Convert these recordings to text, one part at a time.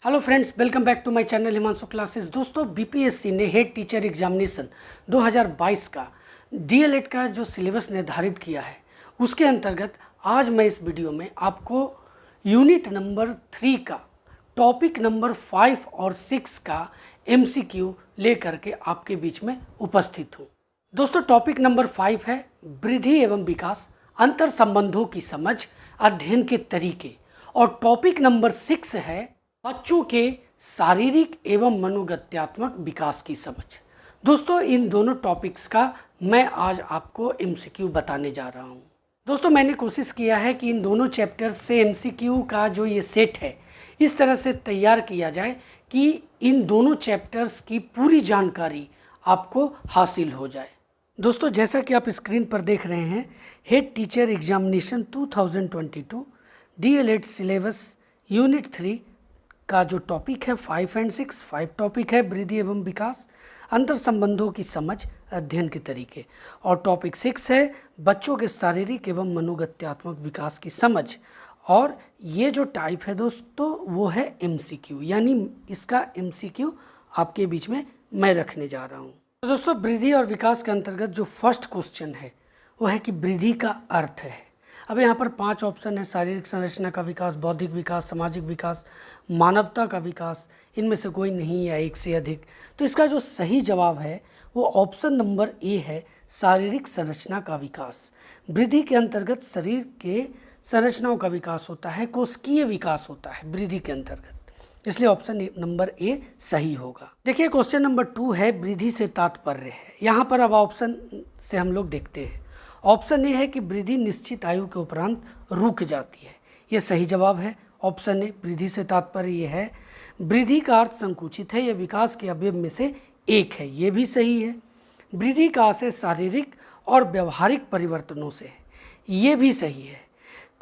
Hello friends, welcome back to my channel Himanshu classes. दोस्तों, BPSC ने head teacher examination 2022 का DElEd का जो सिलेबस निर्धारित किया है, उसके अंतर्गत आज मैं इस वीडियो में आपको यूनिट नंबर 3 का टॉपिक नंबर 5 और 6 का एमसीक्यू लेकर के आपके बीच में उपस्थित हूँ। दोस्तों, टॉपिक नंबर 5 है वृद्धि एवं विकास, अंतर संबंधों की समझ, अध्ययन के तरीके। और टॉपिक नंबर 6 है बच्चों के शारीरिक एवं मनोगत्यात्मक विकास की समझ। दोस्तों, इन दोनों टॉपिक्स का मैं आज आपको एमसीक्यू बताने जा रहा हूं। दोस्तों, मैंने कोशिश किया है कि इन दोनों चैप्टर्स से एमसीक्यू का जो ये सेट है, इस तरह से तैयार किया जाए कि इन दोनों चैप्टर्स की पूरी जानकारी आपको हासिल हो जाए। दोस्तों, जैसा कि आप स्क्रीन पर देख रहे हैं, head teacher examination 2022 DElEd syllabus unit 3 का जो टॉपिक है 5 और 6, 5 टॉपिक है वृद्धि एवं विकास, अंतर संबंधों की समझ, अध्ययन के तरीके। और टॉपिक 6 है बच्चों के शारीरिक एवं मनोगत्यात्मक विकास की समझ। और ये जो टाइप है दोस्तों, वो है एमसीक्यू, यानी इसका एमसीक्यू आपके बीच में मैं रखने जा रहा हूँ। तो दोस्तों, वृद्धि और विकास के अंतर्गत जो फर्स्ट क्वेश्चन है वो है कि वृद्धि का अर्थ है। अब यहाँ पर 5 ऑप्शन है: शारीरिक संरचना का विकास, बौद्धिक विकास, सामाजिक विकास, मानवता का विकास। इनमें से कोई नहीं या एक से अधिक। तो इसका जो सही जवाब है वो ऑप्शन नंबर ए है, शारीरिक संरचना का विकास। वृद्धि के अंतर्गत शरीर के संरचनाओं का विकास होता है, कोशिकीय विकास होता है वृद्धि के अंतर्गत, इसलिए ऑप्शन नंबर ए सही होगा। देखिए, क्वेश्चन नंबर 2 है वृद्धि से तात्पर्य है। यहाँ पर अब ऑप्शन से हम लोग देखते हैं। ऑप्शन ए है कि वृद्धि निश्चित आयु के उपरांत रुक जाती है, ये सही जवाब है। ऑप्शन ए, वृद्धि से तात्पर्य ये है। वृद्धि का अर्थ संकुचित है, यह विकास के अवयव में से एक है, ये भी सही है। वृद्धि का आशय शारीरिक और व्यवहारिक परिवर्तनों से है, ये भी सही है।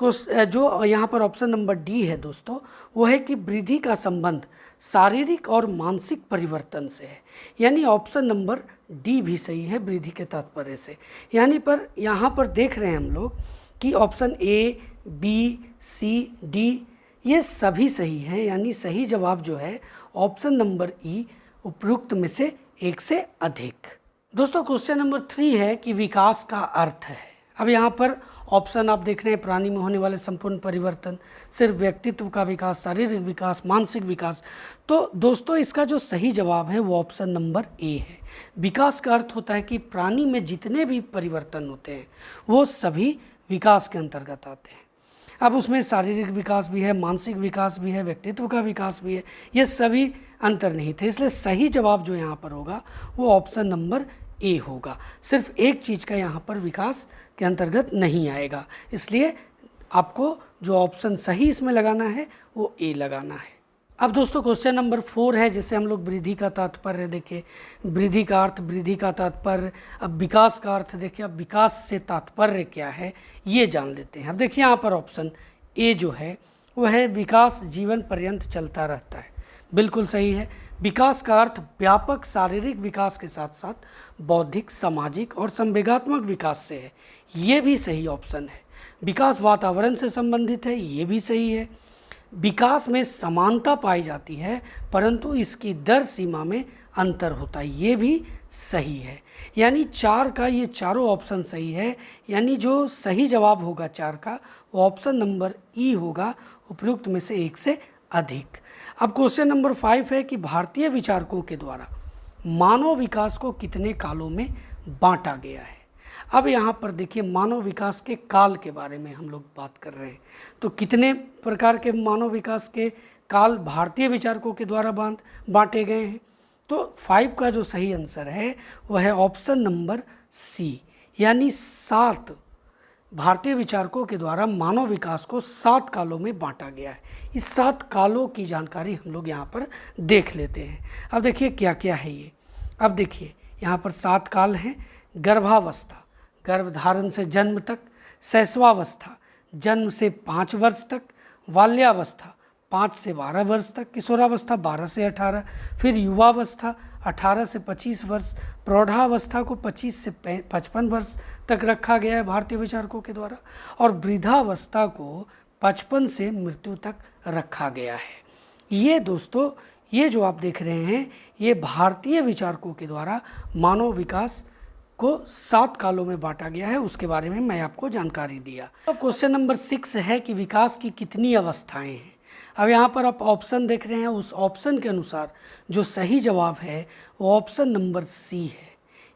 जो यहाँ पर ऑप्शन नंबर डी है दोस्तों, वो है कि वृद्धि का संबंध शारीरिक और मानसिक परिवर्तन से है, यानी ऑप्शन नंबर डी भी सही है वृद्धि के तात्पर्य से। यानी पर यहाँ पर देख रहे हैं हम लोग कि option A, B, C, D ये सभी सही हैं, यानी सही जवाब जो है ऑप्शन नंबर ई, उपयुक्त में से एक से अधिक। दोस्तों, क्वेश्चन नंबर 3 है कि विकास का अर्थ है। अब यहाँ पर ऑप्शन आप देख रहे हैं: प्राणी में होने वाले संपूर्ण परिवर्तन, सिर्फ व्यक्तित्व का विकास, शारीरिक विकास, मानसिक विकास। तो दोस्तों, इसका जो सही जवाब है वो ऑप्शन नंबर ए है। विकास का अर्थ होता है कि प्राणी में जितने भी परिवर्तन होते हैं वो सभी विकास के अंतर्गत आते हैं। अब उसमें शारीरिक विकास भी है, मानसिक विकास भी है, व्यक्तित्व का विकास भी है, ये सभी अंतर्निहित है। इसलिए सही जवाब जो यहाँ पर होगा वो ऑप्शन नंबर ए होगा। सिर्फ एक चीज़ का यहाँ पर विकास के अंतर्गत नहीं आएगा, इसलिए आपको जो ऑप्शन सही इसमें लगाना है वो ए लगाना है। अब दोस्तों, क्वेश्चन नंबर 4 है, जिससे हम लोग वृद्धि का तात्पर्य देखें। वृद्धि का अर्थ, वृद्धि का तात्पर्य। अब विकास का अर्थ देखिए, अब विकास से तात्पर्य क्या है ये जान लेते हैं। अब देखिए, यहाँ पर ऑप्शन ए जो है वह है विकास जीवन पर्यंत चलता रहता है, बिल्कुल सही है। विकास का अर्थ व्यापक शारीरिक विकास के साथ साथ बौद्धिक, सामाजिक और संवेगात्मक विकास से है, ये भी सही ऑप्शन है। विकास वातावरण से संबंधित है, ये भी सही है। विकास में समानता पाई जाती है, परंतु इसकी दर सीमा में अंतर होता है, ये भी सही है। यानी 4 का ये चारों ऑप्शन सही है, यानी जो सही जवाब होगा 4 का वो ऑप्शन नंबर ई होगा, उपयुक्त में से एक से अधिक। अब क्वेश्चन नंबर 5 है कि भारतीय विचारकों के द्वारा मानव विकास को कितने कालों में बांटा गया है। अब यहाँ पर देखिए, मानव विकास के काल के बारे में हम लोग बात कर रहे हैं। तो कितने प्रकार के मानव विकास के काल भारतीय विचारकों के द्वारा बांटे गए हैं। तो 5 का जो सही आंसर है वह है ऑप्शन नंबर सी, यानी 7 भारतीय विचारकों के द्वारा मानव विकास को 7 कालों में बांटा गया है। इस 7 कालों की जानकारी हम लोग यहाँ पर देख लेते हैं। अब देखिए क्या क्या है ये। अब देखिए, यहाँ पर 7 काल हैं: गर्भावस्था, गर्भधारण से जन्म तक; शैशवावस्था, जन्म से 5 वर्ष तक; बाल्यावस्था, 5 से 12 वर्ष तक; किशोरावस्था 12 से 18; फिर युवावस्था 18 से 25 वर्ष; प्रौढ़ावस्था को 25 से 55 वर्ष तक रखा गया है भारतीय विचारकों के द्वारा; और वृद्धावस्था को 55 से मृत्यु तक रखा गया है। ये दोस्तों, ये जो आप देख रहे हैं, ये भारतीय विचारकों के द्वारा मानव विकास को 7 कालों में बांटा गया है, उसके बारे में मैं आपको जानकारी दिया। अब क्वेश्चन नंबर 6 है कि विकास की कितनी अवस्थाएं हैं। अब यहाँ पर आप ऑप्शन देख रहे हैं, उस ऑप्शन के अनुसार जो सही जवाब है वो ऑप्शन नंबर सी है,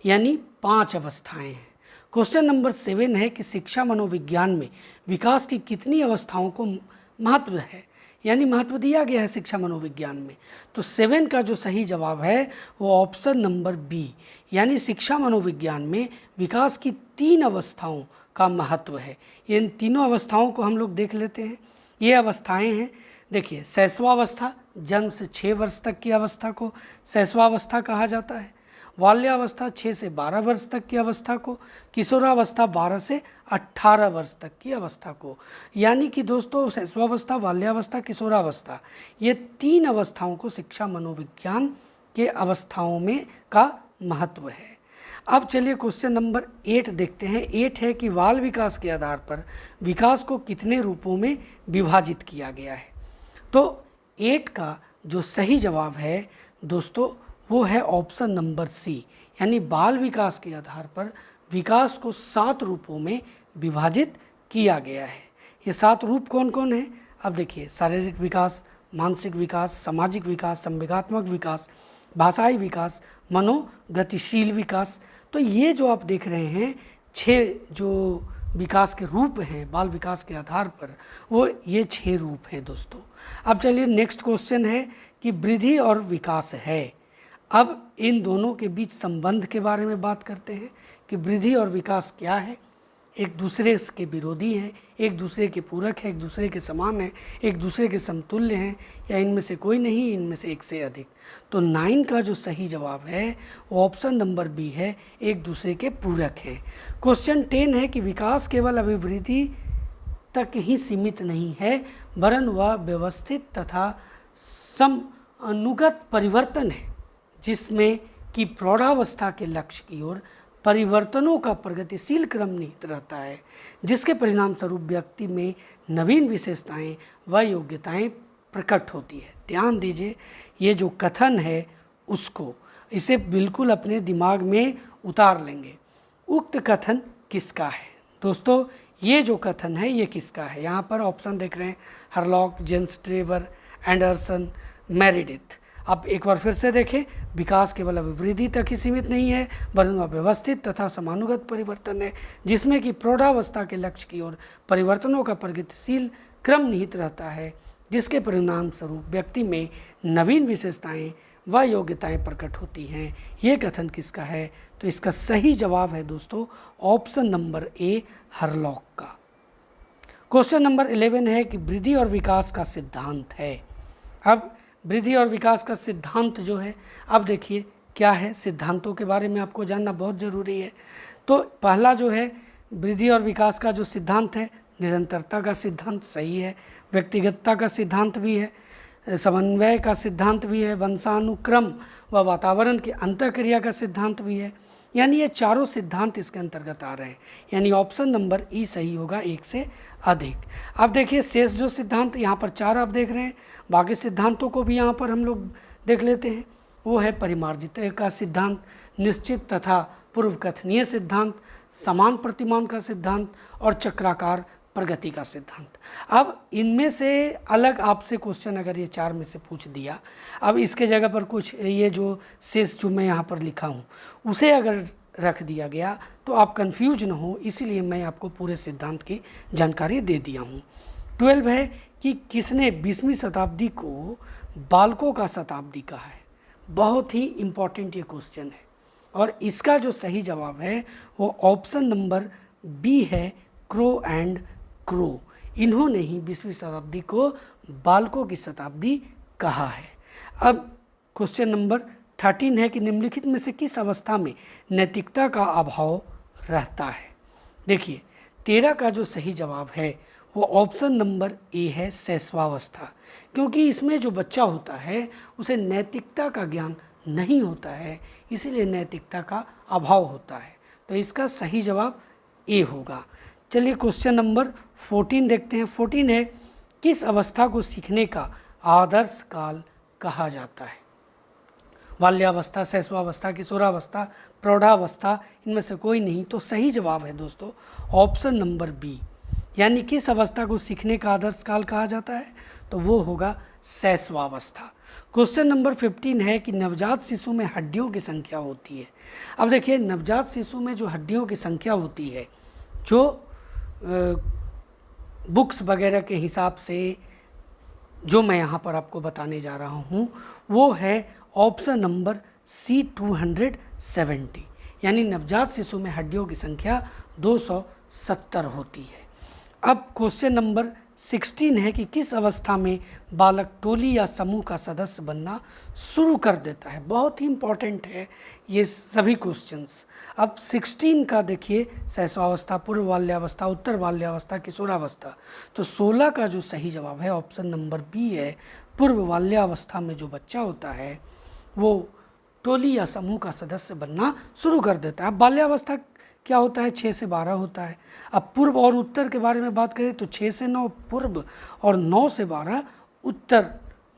यानी 5 अवस्थाएं हैं। क्वेश्चन नंबर 7 है कि शिक्षा मनोविज्ञान में विकास की कितनी अवस्थाओं को महत्व है, यानी महत्व दिया गया है शिक्षा मनोविज्ञान में। तो 7 का जो सही जवाब है वो ऑप्शन नंबर बी, यानी शिक्षा मनोविज्ञान में विकास की 3 अवस्थाओं का महत्व है। इन तीनों अवस्थाओं को हम लोग देख लेते हैं। ये अवस्थाएं हैं, देखिए, शैशवावस्था, जन्म से 6 वर्ष तक की अवस्था को शैशवावस्था कहा जाता है। बाल्यावस्था 6 से 12 वर्ष तक की अवस्था को, किशोरावस्था 12 से 18 वर्ष तक की अवस्था को, यानी कि दोस्तों शैशवावस्था, बाल्यावस्था, किशोरावस्था, ये 3 अवस्थाओं को शिक्षा मनोविज्ञान के अवस्थाओं में का महत्व है। अब चलिए क्वेश्चन नंबर 8 देखते हैं। 8 है कि बाल विकास के आधार पर विकास को कितने रूपों में विभाजित किया गया है। तो 8 का जो सही जवाब है दोस्तों वो है ऑप्शन नंबर सी, यानी बाल विकास के आधार पर विकास को 7 रूपों में विभाजित किया गया है। ये 7 रूप कौन कौन है? अब देखिए, शारीरिक विकास, मानसिक विकास, सामाजिक विकास, संवेगात्मक विकास, भाषाई विकास, मनोगतिशील विकास। तो ये जो आप देख रहे हैं 6 जो विकास के रूप हैं बाल विकास के आधार पर, वो ये 6 रूप हैं दोस्तों। अब चलिए नेक्स्ट क्वेश्चन है कि वृद्धि और विकास है। अब इन दोनों के बीच संबंध के बारे में बात करते हैं कि वृद्धि और विकास क्या है। एक दूसरे के विरोधी हैं, एक दूसरे के पूरक हैं, एक दूसरे के समान हैं, एक दूसरे के समतुल्य हैं, या इनमें से कोई नहीं, इनमें से एक से अधिक। तो 9 का जो सही जवाब है वो ऑप्शन नंबर बी है, एक दूसरे के पूरक हैं। क्वेश्चन 10 है कि विकास केवल अभिवृद्धि तक ही सीमित नहीं है, वरन वह व्यवस्थित तथा समानुगत परिवर्तन है, जिसमें कि प्रौढ़ावस्था के लक्ष्य की ओर परिवर्तनों का प्रगतिशील क्रम निहित रहता है, जिसके परिणाम स्वरूप व्यक्ति में नवीन विशेषताएं व योग्यताएं प्रकट होती है। ध्यान दीजिए, ये जो कथन है उसको, इसे बिल्कुल अपने दिमाग में उतार लेंगे। उक्त कथन किसका है दोस्तों? ये जो कथन है ये किसका है? यहाँ पर ऑप्शन देख रहे हैं, Hurlock, James Trevor, Anderson, Meredith. अब एक बार फिर से देखें, विकास केवल अभिवृद्धि तक ही सीमित नहीं है, वरन वह व्यवस्थित तथा समानुगत परिवर्तन है, जिसमें कि प्रौढ़ावस्था के लक्ष्य की ओर परिवर्तनों का प्रगतिशील क्रम निहित रहता है, जिसके परिणाम स्वरूप व्यक्ति में नवीन विशेषताएं व योग्यताएं प्रकट होती हैं। ये कथन किसका है? तो इसका सही जवाब है दोस्तों ऑप्शन नंबर ए, हरलॉक का। क्वेश्चन नंबर 11 है कि वृद्धि और विकास का सिद्धांत है। अब वृद्धि और विकास का सिद्धांत जो है, अब देखिए क्या है, सिद्धांतों के बारे में आपको जानना बहुत ज़रूरी है। तो पहला जो है वृद्धि और विकास का जो सिद्धांत है, निरंतरता का सिद्धांत सही है, व्यक्तिगतता का सिद्धांत भी है, समन्वय का सिद्धांत भी है, वंशानुक्रम व वातावरण की अंतःक्रिया का सिद्धांत भी है, यानी ये चारों सिद्धांत इसके अंतर्गत आ रहे हैं, यानी ऑप्शन नंबर ई सही होगा, एक से अधिक। अब देखिए शेष जो सिद्धांत यहाँ पर 4 आप देख रहे हैं, बाकी सिद्धांतों को भी यहाँ पर हम लोग देख लेते हैं। वो है परिमार्जित का सिद्धांत, निश्चित तथा पूर्वकथनीय सिद्धांत, समान प्रतिमान का सिद्धांत और चक्राकार प्रगति का सिद्धांत। अब इनमें से अलग आपसे क्वेश्चन अगर ये 4 में से पूछ दिया, अब इसके जगह पर कुछ ये जो शेष जो मैं यहाँ पर लिखा हूँ उसे अगर रख दिया गया तो आप कंफ्यूज न हो, इसीलिए मैं आपको पूरे सिद्धांत की जानकारी दे दिया हूँ। 12 है कि किसने 20वीं शताब्दी को बालकों का शताब्दी कहा है। बहुत ही इम्पॉर्टेंट ये क्वेश्चन है और इसका जो सही जवाब है वो ऑप्शन नंबर बी है, क्रो एंड क्रो। इन्होंने ही 20वीं शताब्दी को बालकों की शताब्दी कहा है। अब क्वेश्चन नंबर 13 है कि निम्नलिखित में से किस अवस्था में नैतिकता का अभाव रहता है। देखिए 13 का जो सही जवाब है वो ऑप्शन नंबर ए है, शैशवावस्था, क्योंकि इसमें जो बच्चा होता है उसे नैतिकता का ज्ञान नहीं होता है, इसीलिए नैतिकता का अभाव होता है। तो इसका सही जवाब ए होगा। चलिए क्वेश्चन नंबर 14 देखते हैं। 14 है किस अवस्था को सीखने का आदर्श काल कहा जाता है? बाल्यावस्था, शैशवावस्था, किशोरावस्था, प्रौढ़ावस्था, इनमें से कोई नहीं। तो सही जवाब है दोस्तों ऑप्शन नंबर बी, यानी किस अवस्था को सीखने का आदर्श काल कहा जाता है? तो वो होगा शैशवावस्था। क्वेश्चन नंबर 15 है कि नवजात शिशु में हड्डियों की संख्या होती है। अब देखिए, नवजात शिशु में जो हड्डियों की संख्या होती है, जो बुक्स वगैरह के हिसाब से जो मैं यहाँ पर आपको बताने जा रहा हूँ, वो है ऑप्शन नंबर सी 270, यानी नवजात शिशु में हड्डियों की संख्या 270 होती है। अब क्वेश्चन नंबर 16 है कि किस अवस्था में बालक टोली या समूह का सदस्य बनना शुरू कर देता है? बहुत ही इम्पॉर्टेंट है ये सभी क्वेश्चंस। अब 16 का देखिए, शैशवावस्था, पूर्व बाल्यावस्था, उत्तर बाल्यावस्था, किशोरावस्था। तो 16 का जो सही जवाब है ऑप्शन नंबर बी है। पूर्व बाल्यावस्था में जो बच्चा होता है वो टोली या समूह का सदस्य बनना शुरू कर देता है। बाल्यावस्था क्या होता है? 6 से 12 होता है। अब पूर्व और उत्तर के बारे में बात करें तो 6 से 9 पूर्व और 9 से 12 उत्तर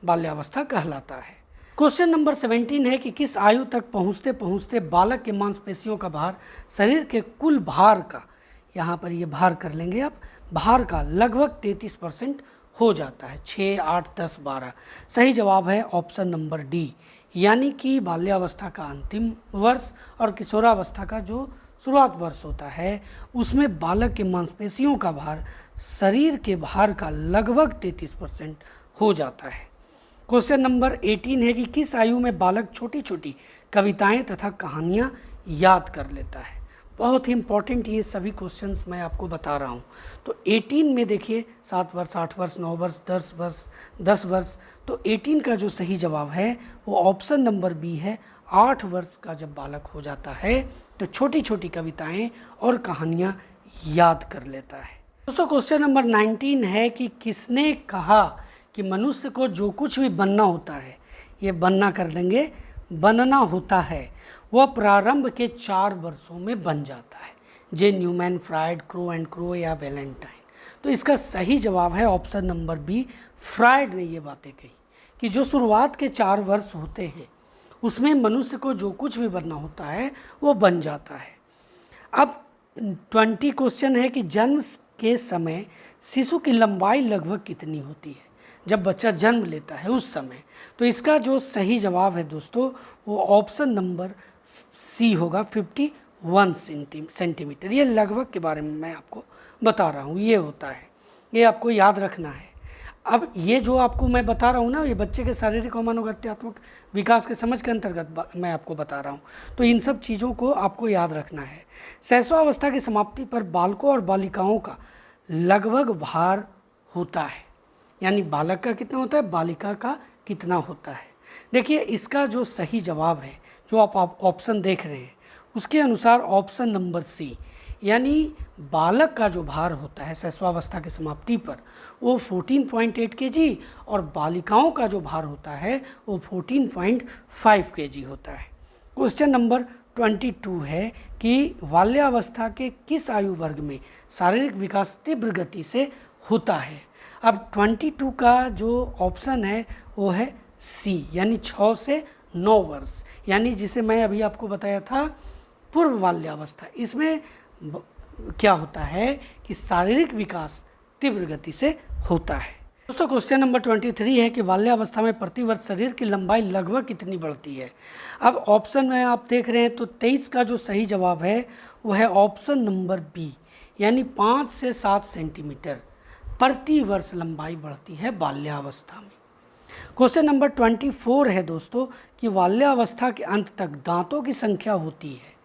बाल्यावस्था कहलाता है। क्वेश्चन नंबर 17 है कि किस आयु तक पहुँचते पहुँचते बालक के मांसपेशियों का भार शरीर के कुल भार का, यहाँ पर ये भार कर लेंगे आप, भार का लगभग 33% हो जाता है? 6, 8, 10, 12। सही जवाब है ऑप्शन नंबर डी, यानी कि बाल्यावस्था का अंतिम वर्ष और किशोरावस्था का जो शुरुआत वर्ष होता है, उसमें बालक के मांसपेशियों का भार शरीर के भार का लगभग 33% हो जाता है। क्वेश्चन नंबर 18 है कि किस आयु में बालक छोटी छोटी कविताएं तथा कहानियां याद कर लेता है? बहुत ही इंपॉर्टेंट ये सभी क्वेश्चंस मैं आपको बता रहा हूँ। तो 18 में देखिए 7 वर्ष, 8 वर्ष, 9 वर्ष, 10 वर्ष, 10 वर्ष। तो 18 का जो सही जवाब है वो ऑप्शन नंबर बी है। 8 वर्ष का जब बालक हो जाता है तो छोटी छोटी कविताएं और कहानियां याद कर लेता है। दोस्तों क्वेश्चन नंबर 19 है कि किसने कहा कि मनुष्य को जो कुछ भी बनना होता है, ये बनना कर देंगे, बनना होता है, वह प्रारंभ के 4 वर्षों में बन जाता है? J Newman, Freud, Crow and Crow या वैलेंटाइन। तो इसका सही जवाब है ऑप्शन नंबर बी। फ्रायड ने ये बातें कही कि जो शुरुआत के 4 वर्ष होते हैं उसमें मनुष्य को जो कुछ भी बनना होता है वो बन जाता है। अब 20 क्वेश्चन है कि जन्म के समय शिशु की लंबाई लगभग कितनी होती है? जब बच्चा जन्म लेता है उस समय। तो इसका जो सही जवाब है दोस्तों वो ऑप्शन नंबर सी होगा, 51 सेंटीमीटर। ये लगभग के बारे में मैं आपको बता रहा हूँ, ये होता है, ये आपको याद रखना है। अब ये जो आपको मैं बता रहा हूँ ना, ये बच्चे के शारीरिक और मनोगत्यात्मक विकास के समझ के अंतर्गत मैं आपको बता रहा हूँ। तो इन सब चीज़ों को आपको याद रखना है। शैशवावस्था की समाप्ति पर बालकों और बालिकाओं का लगभग भार होता है, यानी बालक का कितना होता है, बालिका का कितना होता है। देखिए इसका जो सही जवाब है, जो आप ऑप्शन देख रहे हैं, उसके अनुसार ऑप्शन नंबर सी, यानी बालक का जो भार होता है शैशवावस्था की समाप्ति पर वो 14.8 kg और बालिकाओं का जो भार होता है वो 14.5 kg होता है। क्वेश्चन नंबर 22 है कि बाल्यावस्था के किस आयु वर्ग में शारीरिक विकास तीव्र गति से होता है? अब 22 का जो ऑप्शन है वो है सी, यानी 6 से 9 वर्ष, यानी जिसे मैं अभी आपको बताया था पूर्व बाल्यावस्था। इसमें क्या होता है कि शारीरिक विकास तीव्र गति से होता है। दोस्तों क्वेश्चन नंबर 23 है कि बाल्यावस्था में प्रतिवर्ष शरीर की लंबाई लगभग कितनी बढ़ती है? अब ऑप्शन में आप देख रहे हैं तो 23 का जो सही जवाब है वो है ऑप्शन नंबर बी, यानी 5 से 7 सेंटीमीटर प्रति वर्ष लंबाई बढ़ती है बाल्यावस्था में। क्वेश्चन नंबर 24 है दोस्तों कि बाल्यावस्था के अंत तक दांतों की संख्या होती है।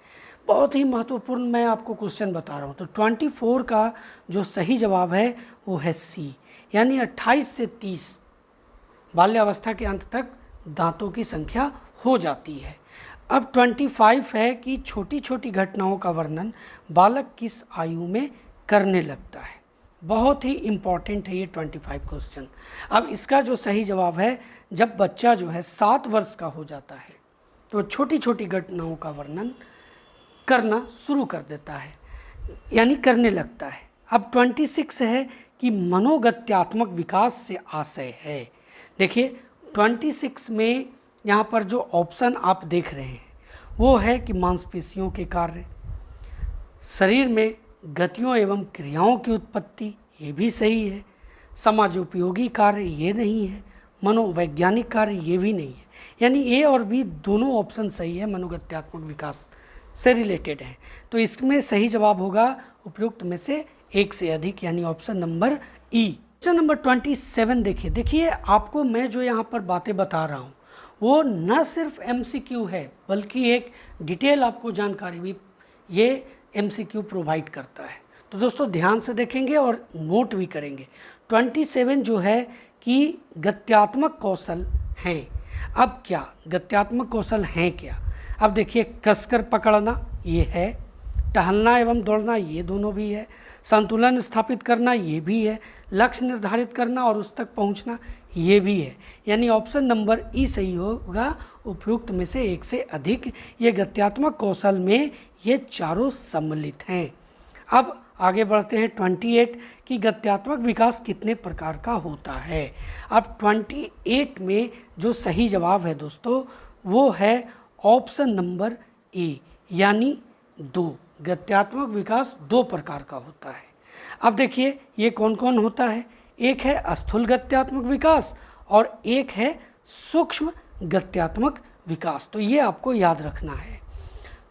बहुत ही महत्वपूर्ण मैं आपको क्वेश्चन बता रहा हूँ। तो 24 का जो सही जवाब है वो है सी, यानी 28 से 30 बाल्यावस्था के अंत तक दांतों की संख्या हो जाती है। अब 25 है कि छोटी छोटी घटनाओं का वर्णन बालक किस आयु में करने लगता है? बहुत ही इम्पॉर्टेंट है ये 25 क्वेश्चन। अब इसका जो सही जवाब है जब बच्चा जो है 7 वर्ष का हो जाता है तो छोटी छोटी घटनाओं का वर्णन करना शुरू कर देता है, यानी करने लगता है। अब 26 है कि मनोगत्यात्मक विकास से आशय है। देखिए 26 में यहाँ पर जो ऑप्शन आप देख रहे हैं वो है कि मांसपेशियों के कार्य, शरीर में गतियों एवं क्रियाओं की उत्पत्ति, ये भी सही है। समाजोपयोगी कार्य ये नहीं है। मनोवैज्ञानिक कार्य ये भी नहीं है। यानी ए और बी दोनों ऑप्शन सही है, मनोगत्यात्मक विकास से रिलेटेड है। तो इसमें सही जवाब होगा उपयुक्त में से एक से अधिक, यानी ऑप्शन नंबर ई। क्वेश्चन नंबर 27 देखिए आपको मैं जो यहाँ पर बातें बता रहा हूँ वो न सिर्फ MCQ है बल्कि एक डिटेल आपको जानकारी भी ये MCQ प्रोवाइड करता है। तो दोस्तों ध्यान से देखेंगे और नोट भी करेंगे। 27 जो है कि गत्यात्मक कौशल हैं। अब क्या गत्यात्मक कौशल हैं क्या? अब देखिए कसकर पकड़ना ये है, टहलना एवं दौड़ना ये दोनों भी है, संतुलन स्थापित करना ये भी है, लक्ष्य निर्धारित करना और उस तक पहुंचना ये भी है। यानी ऑप्शन नंबर ई सही होगा, उपयुक्त में से एक से अधिक। ये गत्यात्मक कौशल में ये चारों सम्मिलित हैं। अब आगे बढ़ते हैं 28 कि गत्यात्मक विकास कितने प्रकार का होता है। अब 28 में जो सही जवाब है दोस्तों वो है ऑप्शन नंबर ए, यानी 2। गत्यात्मक विकास 2 प्रकार का होता है। अब देखिए ये कौन कौन होता है। एक है स्थूल गत्यात्मक विकास और एक है सूक्ष्म गत्यात्मक विकास। तो ये आपको याद रखना है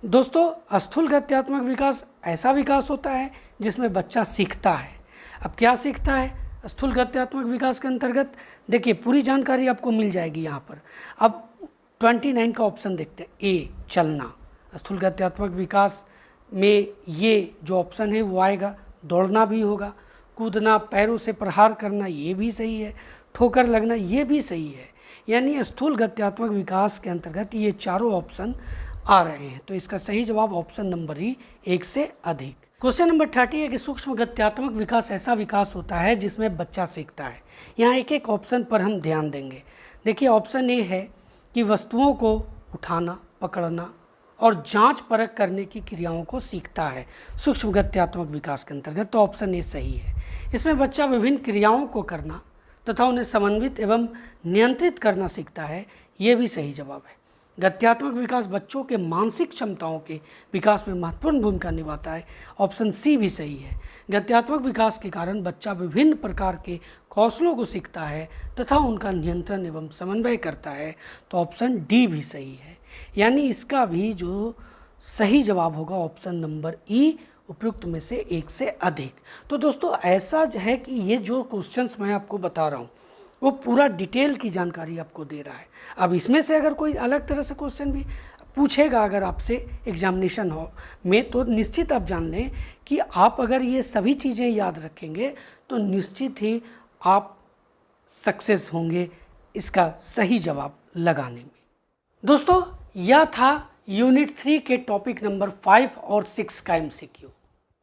दोस्तों। स्थूल गत्यात्मक विकास ऐसा विकास होता है जिसमें बच्चा सीखता है। अब क्या सीखता है स्थूल गत्यात्मक विकास के अंतर्गत? देखिए पूरी जानकारी आपको मिल जाएगी यहाँ पर। अब 29 का ऑप्शन देखते हैं, ए चलना। स्थूल गत्यात्मक विकास में ये जो ऑप्शन है वो आएगा। दौड़ना भी होगा, कूदना, पैरों से प्रहार करना ये भी सही है, ठोकर लगना ये भी सही है। यानी स्थूल गत्यात्मक विकास के अंतर्गत ये चारों ऑप्शन आ रहे हैं। तो इसका सही जवाब ऑप्शन नंबर ई, एक से अधिक। क्वेश्चन नंबर 30 है कि सूक्ष्म गत्यात्मक विकास ऐसा विकास होता है जिसमें बच्चा सीखता है। यहाँ एक एक ऑप्शन पर हम ध्यान देंगे। देखिए ऑप्शन ए है कि वस्तुओं को उठाना, पकड़ना और जांच परख करने की क्रियाओं को सीखता है सूक्ष्म गत्यात्मक विकास के अंतर्गत। तो ऑप्शन ए सही है। इसमें बच्चा विभिन्न क्रियाओं को करना तथा उन्हें समन्वित एवं नियंत्रित करना सीखता है, ये भी सही जवाब है। गत्यात्मक विकास बच्चों के मानसिक क्षमताओं के विकास में महत्वपूर्ण भूमिका निभाता है, ऑप्शन सी भी सही है। गत्यात्मक विकास के कारण बच्चा विभिन्न प्रकार के कौशलों को सीखता है तथा उनका नियंत्रण एवं समन्वय करता है, तो ऑप्शन डी भी सही है। यानी इसका भी जो सही जवाब होगा ऑप्शन नंबर ई, उपयुक्त में से एक से अधिक। तो दोस्तों ऐसा है कि ये जो क्वेश्चंस मैं आपको बता रहा हूँ वो पूरा डिटेल की जानकारी आपको दे रहा है। अब इसमें से अगर कोई अलग तरह से क्वेश्चन भी पूछेगा अगर आपसे एग्जामिनेशन हो में, तो निश्चित आप जान लें कि आप अगर ये सभी चीज़ें याद रखेंगे तो निश्चित ही आप सक्सेस होंगे इसका सही जवाब लगाने में। दोस्तों यह था यूनिट 3 के टॉपिक नंबर 5 और 6 का MCQ।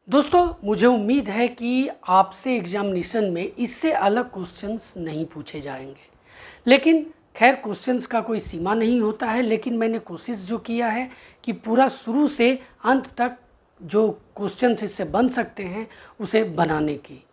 दोस्तों मुझे उम्मीद है कि आपसे एग्जामिनेशन में इससे अलग क्वेश्चंस नहीं पूछे जाएंगे, लेकिन खैर क्वेश्चंस का कोई सीमा नहीं होता है। लेकिन मैंने कोशिश जो किया है कि पूरा शुरू से अंत तक जो क्वेश्चंस इससे बन सकते हैं उसे बनाने की।